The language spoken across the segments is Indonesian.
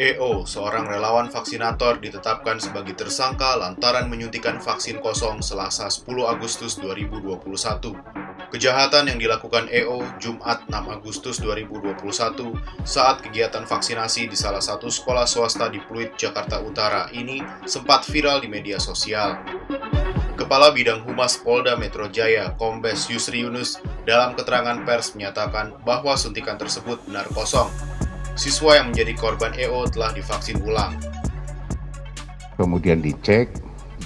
EO, seorang relawan vaksinator, ditetapkan sebagai tersangka lantaran menyuntikan vaksin kosong Selasa 10 Agustus 2021. Kejahatan yang dilakukan EO Jumat 6 Agustus 2021 saat kegiatan vaksinasi di salah satu sekolah swasta di Pluit, Jakarta Utara ini sempat viral di media sosial. Kepala Bidang Humas Polda Metro Jaya, Kombes Yusri Yunus, dalam keterangan pers menyatakan bahwa suntikan tersebut benar kosong. Siswa yang menjadi korban EO telah divaksin ulang. Kemudian dicek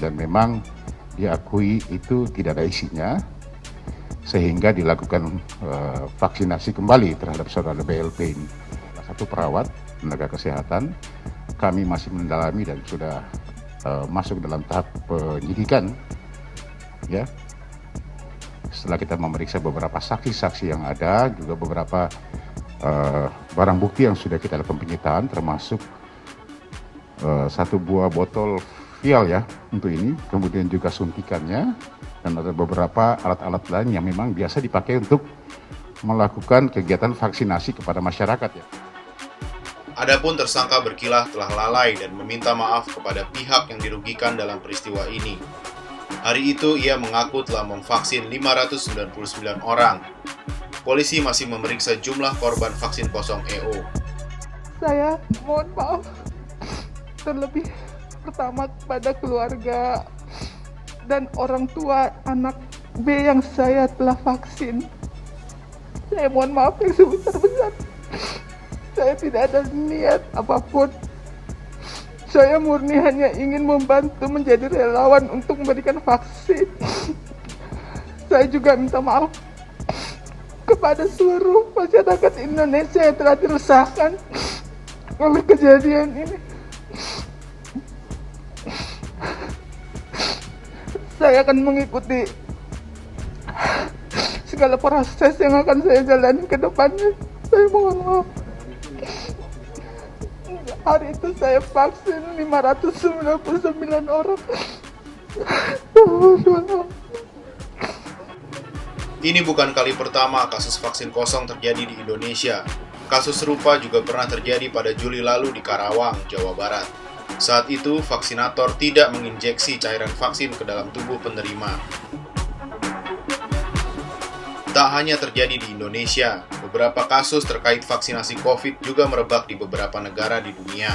dan memang diakui itu tidak ada isinya, sehingga dilakukan vaksinasi kembali terhadap saudara BLP ini. Salah satu perawat tenaga kesehatan, kami masih mendalami dan sudah masuk dalam tahap penyidikan. Ya, setelah kita memeriksa beberapa saksi-saksi yang ada, juga beberapa barang bukti yang sudah kita lakukan penyitaan, termasuk satu buah botol vial ya untuk ini, kemudian juga suntikannya, dan ada beberapa alat-alat lain yang memang biasa dipakai untuk melakukan kegiatan vaksinasi kepada masyarakat ya. Adapun tersangka berkilah telah lalai dan meminta maaf kepada pihak yang dirugikan dalam peristiwa ini. Hari itu ia mengaku telah memvaksin 599 orang. Polisi masih memeriksa jumlah korban vaksin kosong EO. Saya mohon maaf terlebih pertama kepada keluarga dan orang tua anak B yang saya telah vaksin. Saya mohon maaf yang sebesar-besar. Saya tidak ada niat apapun. Saya murni hanya ingin membantu menjadi relawan untuk memberikan vaksin. Saya juga minta maaf kepada seluruh masyarakat Indonesia yang telah diresahkan oleh kejadian ini. Saya akan mengikuti segala proses yang akan saya jalani ke depannya. Saya mohon maaf. Hari itu saya vaksin 599 orang. Ini bukan kali pertama kasus vaksin kosong terjadi di Indonesia. Kasus serupa juga pernah terjadi pada Juli lalu di Karawang, Jawa Barat. Saat itu, vaksinator tidak menginjeksi cairan vaksin ke dalam tubuh penerima. Tak hanya terjadi di Indonesia, beberapa kasus terkait vaksinasi COVID juga merebak di beberapa negara di dunia.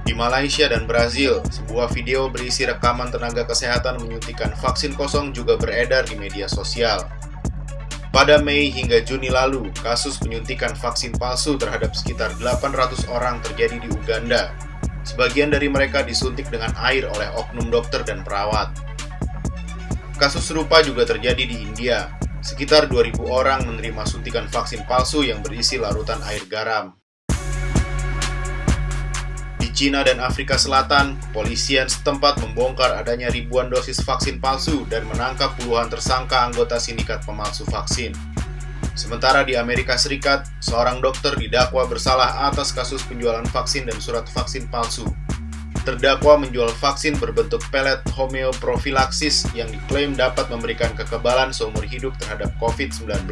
Di Malaysia dan Brazil, sebuah video berisi rekaman tenaga kesehatan menyuntikan vaksin kosong juga beredar di media sosial. Pada Mei hingga Juni lalu, kasus penyuntikan vaksin palsu terhadap sekitar 800 orang terjadi di Uganda. Sebagian dari mereka disuntik dengan air oleh oknum dokter dan perawat. Kasus serupa juga terjadi di India. Sekitar 2.000 orang menerima suntikan vaksin palsu yang berisi larutan air garam. Di Cina dan Afrika Selatan, kepolisian setempat membongkar adanya ribuan dosis vaksin palsu dan menangkap puluhan tersangka anggota sindikat pemalsu vaksin. Sementara di Amerika Serikat, seorang dokter didakwa bersalah atas kasus penjualan vaksin dan surat vaksin palsu. Terdakwa menjual vaksin berbentuk pelet homeoprofilaksis yang diklaim dapat memberikan kekebalan seumur hidup terhadap COVID-19.